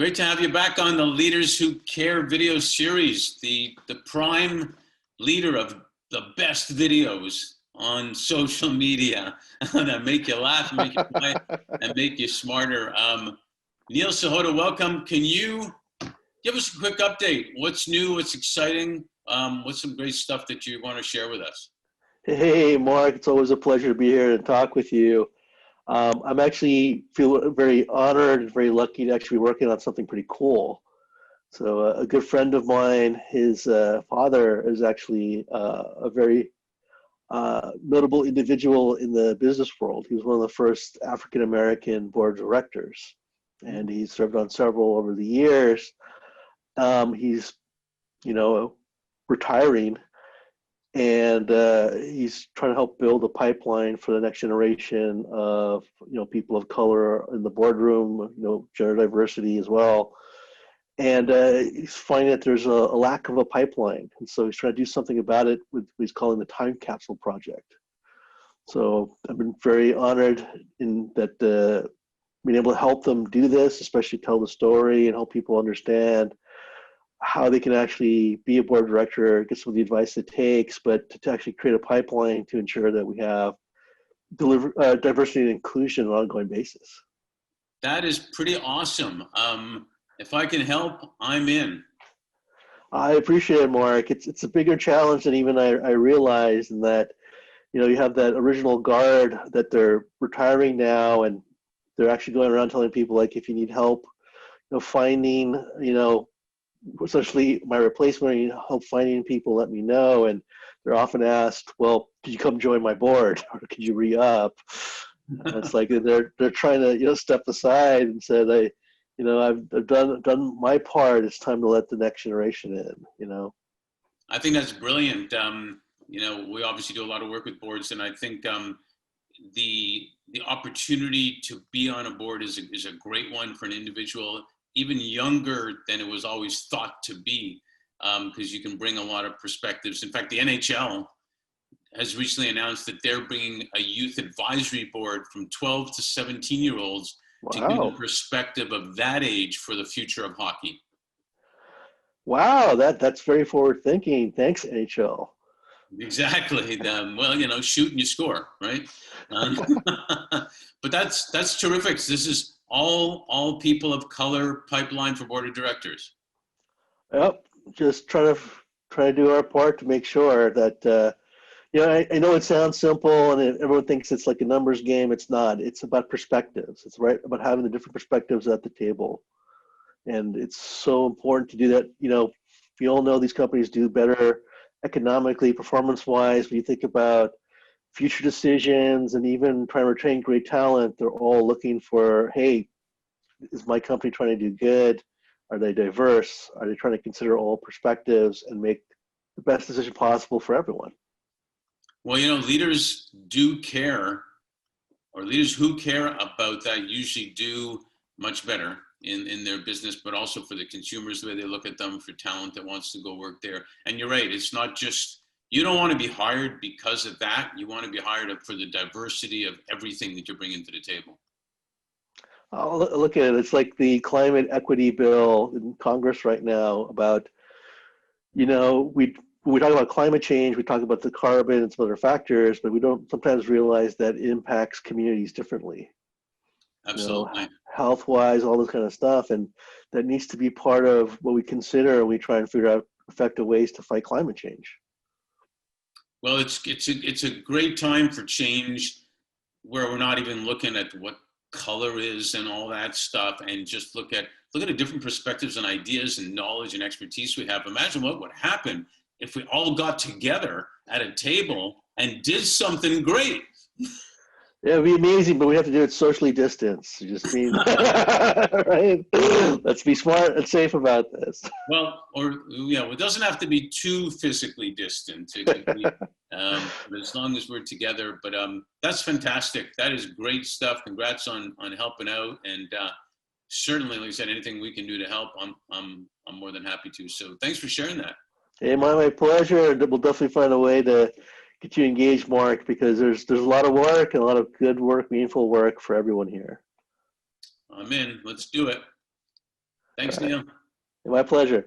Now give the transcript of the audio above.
Great to have you back on the Leaders Who Care video series, the prime leader of the best videos on social media that make you laugh, make you play, and make you smarter. Neil, Sahota, welcome. Can you give us a quick update? What's new? What's exciting? What's some great stuff that you want to share with us? Hey, Mark, it's always a pleasure to be here and talk with you. I'm actually feel very honored and very lucky to actually be working on something pretty cool. So a good friend of mine, his father is actually a very notable individual in the business world. He was one of the first African-American board of directors, and he served on several over the years. He's, retiring, and he's trying to help build a pipeline for the next generation of people of color in the boardroom, gender diversity as well. And he's finding that there's a lack of a pipeline, and so he's trying to do something about it with what he's calling the time capsule project. So I've been very honored in that being able to help them do this, especially tell the story and help people understand how they can actually be a board director, get some of the advice it takes, but to actually create a pipeline to ensure that we have diversity and inclusion on an ongoing basis. That is pretty awesome. If I can help, I'm in. I appreciate it, Mark. It's a bigger challenge than even I realized, in that, you have that original guard that they're retiring now, and they're actually going around telling people, like, if you need help, finding, essentially my replacement, or you need help finding people, let me know. And they're often asked, well, could you come join my board, or could you re-up? It's like they're trying to step aside and said, I've done my part. It's time to let the next generation in. I think that's brilliant. We obviously do a lot of work with boards, and I think the opportunity to be on a board is a great one for an individual, even younger than it was always thought to be, because you can bring a lot of perspectives. In fact, the NHL has recently announced that they're bringing a youth advisory board from 12 to 17-year-olds to give the perspective of that age for the future of hockey. Wow, that's very forward thinking. Thanks, NHL. Exactly. Well, shoot and you score, right? But that's terrific. This is all people of color pipeline for board of directors. Yep. Just try to do our part to make sure that I know it sounds simple and everyone thinks it's like a numbers game. It's not. It's about perspectives. It's about having the different perspectives at the table, and it's so important to do that. We all know these companies do better economically, performance-wise. When you think about future decisions and even trying to retain great talent, they're all looking for, hey, is my company trying to do good? Are they diverse? Are they trying to consider all perspectives and make the best decision possible for everyone? Well, leaders do care, or leaders who care about that usually do much better in their business, but also for the consumers, the way they look at them, for talent that wants to go work there. And you're right, it's not just, you don't want to be hired because of that. You want to be hired for the diversity of everything that you're bringing to the table. Look at it. It's like the climate equity bill in Congress right now about, when we talk about climate change, we talk about the carbon and some other factors, but we don't sometimes realize that it impacts communities differently. Absolutely. Health-wise, all this kind of stuff. And that needs to be part of what we consider when we try and figure out effective ways to fight climate change. Well, it's a great time for change, where we're not even looking at what color is and all that stuff, and just look at the different perspectives and ideas and knowledge and expertise we have. Imagine what would happen if we all got together at a table and did something great. Yeah, it'd be amazing, but we have to do it socially distanced. Just mean, right? Let's be smart and safe about this. Well, it doesn't have to be too physically distant. It could be, as long as we're together. But that's fantastic. That is great stuff. Congrats on helping out, and certainly, like I said, anything we can do to help, I'm more than happy to. So thanks for sharing that. Hey, my pleasure. We'll definitely find a way to get you engaged, Mark, because there's a lot of work and a lot of good work, meaningful work for everyone here. I'm in. Let's do it. Thanks, All right. Neil. My pleasure.